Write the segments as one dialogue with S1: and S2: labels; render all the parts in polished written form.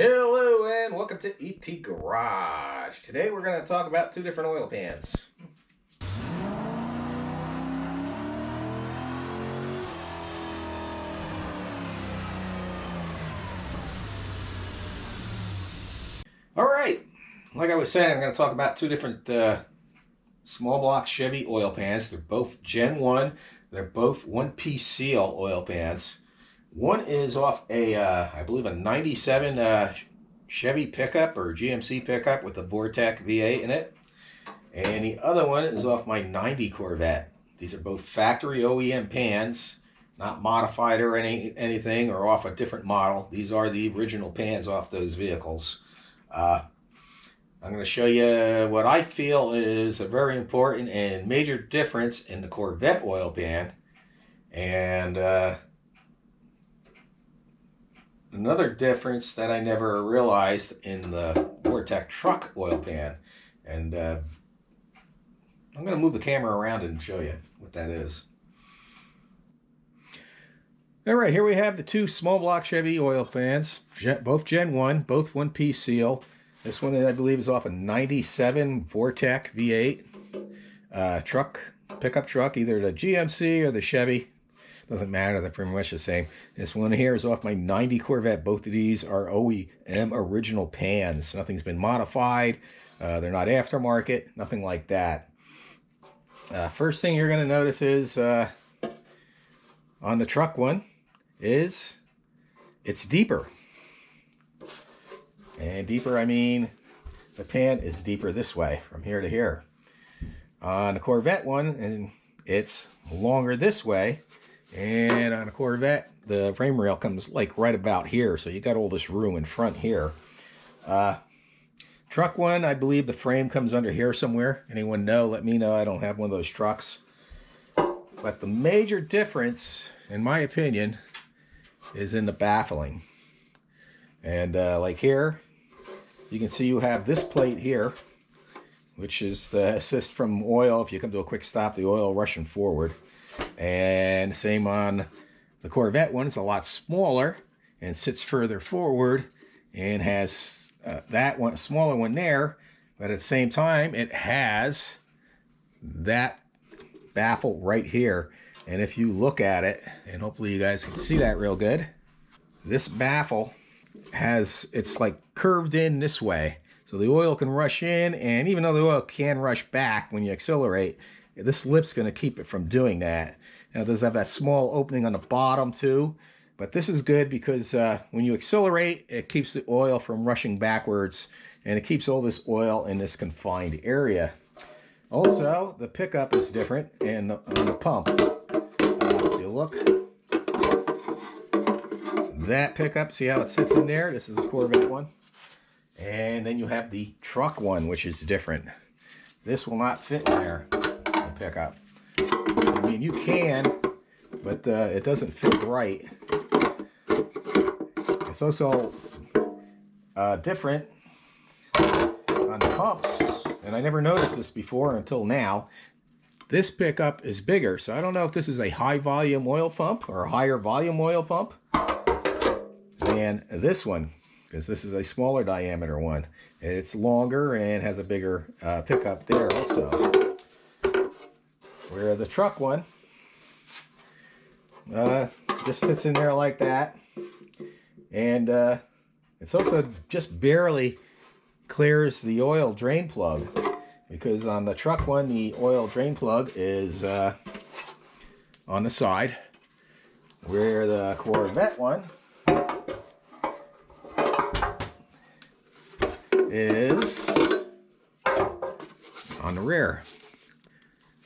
S1: Hello and welcome to ET Garage. Today we're going to talk about two different oil pans. Alright, like I was saying, I'm going to talk about two different small block Chevy oil pans. They're both Gen 1. They're both one-piece seal oil pans. One is off a, I believe, a 97 Chevy pickup or GMC pickup with a Vortec V8 in it. And the other one is off my 90 Corvette. These are both factory OEM pans, not modified or anything or off a different model. These are the original pans off those vehicles. I'm going to show you what I feel is a very important and major difference in the Corvette oil pan and another difference that I never realized in the Vortec truck oil pan. And I'm going to move the camera around and show you what that is. All right, here we have the two small block Chevy oil pans, both Gen 1, both one-piece seal. This one, I believe, is off a 97 Vortec V8 truck, pickup truck, either the GMC or the Chevy. Doesn't matter, they're pretty much the same. This one here is off my 90 Corvette. Both of these are OEM original pans. Nothing's been modified. They're not aftermarket, nothing like that. First thing you're going to notice is on the truck one is it's deeper. And deeper, I mean the pan is deeper this way from here to here. On the Corvette one, and it's longer this way. And on a Corvette, the frame rail comes like right about here, so you got all this room in front here. Truck one, I believe the frame comes under here somewhere. Anyone know? Let me know. I don't have one of those trucks. But the major difference, in my opinion, is in the baffling. And like here, you can see you have this plate here, which is the assist from oil. If you come to a quick stop, the oil rushing forward. And same on the Corvette one. It's a lot smaller and sits further forward and has that one, a smaller one there, but at the same time it has that baffle right here. And if you look at it, and hopefully you guys can see that real good, this baffle it's like curved in this way, so the oil can rush in, and even though the oil can rush back when you accelerate, this lip's going to keep it from doing that. Now, it does have that small opening on the bottom too, but this is good because when you accelerate, it keeps the oil from rushing backwards, and it keeps all this oil in this confined area. Also, the pickup is different, and on the pump, if you look, that pickup, see how it sits in there? This is the Corvette one. And then you have the truck one, which is different. This will not fit in there. Pickup. I mean, you can, but it doesn't fit right. It's also different on the pumps, and I never noticed this before until now. This pickup is bigger, so I don't know if this is a high volume oil pump or a higher volume oil pump than this one, because this is a smaller diameter one. It's longer and has a bigger pickup there also. Where the truck one just sits in there like that, and it's also just barely clears the oil drain plug, because on the truck one the oil drain plug is on the side, where the Corvette one is on the rear.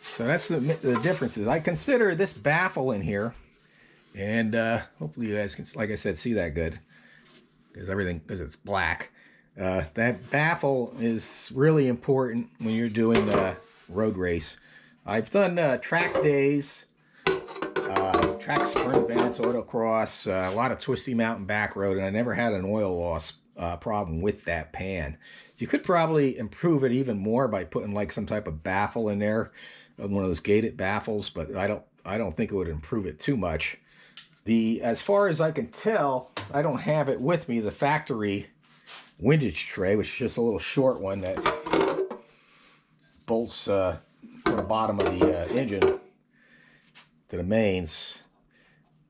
S1: So that's the differences. I consider this baffle in here, and hopefully you guys can, like I said, see that good, because it's black. That baffle is really important when you're doing a road race. I've done track days, track sprint events, autocross, a lot of twisty mountain back road, and I never had an oil loss problem with that pan. You could probably improve it even more by putting like some type of baffle in there, one of those gated baffles, but I don't think it would improve it too much. As far as I can tell, I don't have it with me, the factory windage tray, which is just a little short one that bolts to the bottom of the engine to the mains.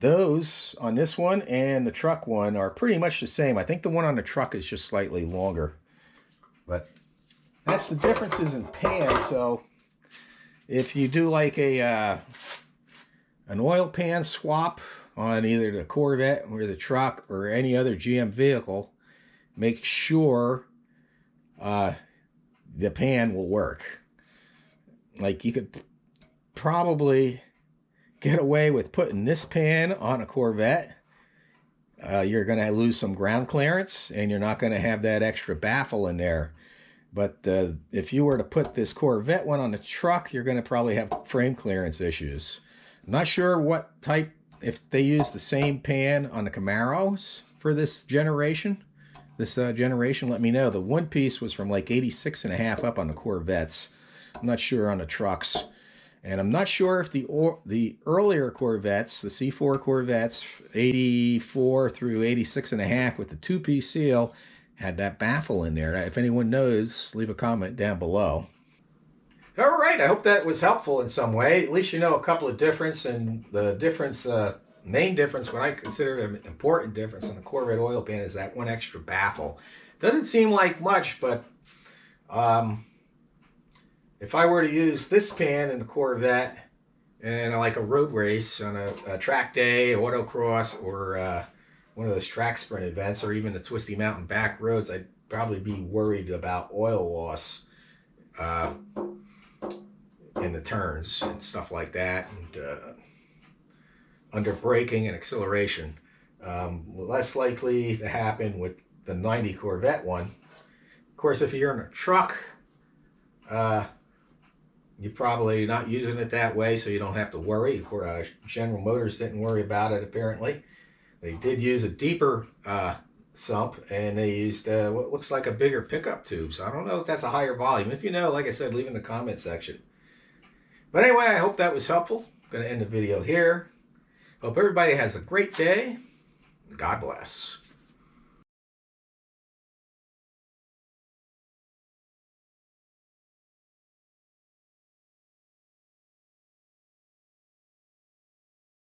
S1: Those on this one and the truck one are pretty much the same. I think the one on the truck is just slightly longer, but that's the differences in pan. So if you do like an oil pan swap on either the Corvette or the truck or any other GM vehicle, make sure the pan will work. Like, you could probably get away with putting this pan on a Corvette. You're going to lose some ground clearance and you're not going to have that extra baffle in there. But if you were to put this Corvette one on the truck, you're going to probably have frame clearance issues. I'm not sure what type, if they use the same pan on the Camaros for this generation. Let me know. The one piece was from like 86.5 up on the Corvettes. I'm not sure on the trucks. And I'm not sure if the earlier Corvettes, the C4 Corvettes, 84 through 86.5 with the two-piece seal, had that baffle in there. If anyone knows, leave a comment down below. All right, I hope that was helpful in some way. At least you know a couple of difference, and the difference, main difference, what I consider an important difference in the Corvette oil pan is that one extra baffle. Doesn't seem like much, but if I were to use this pan in the Corvette and like a road race on a track day, autocross, or one of those track sprint events, or even the twisty mountain back roads, I'd probably be worried about oil loss in the turns and stuff like that, and under braking and acceleration. Less likely to happen with the 90 Corvette one. Of course, if you're in a truck, you're probably not using it that way, so you don't have to worry. General Motors didn't worry about it, apparently. They did use a deeper sump, and they used what looks like a bigger pickup tube. So I don't know if that's a higher volume. If you know, like I said, leave in the comment section. But anyway, I hope that was helpful. I'm going to end the video here. Hope everybody has a great day. God bless.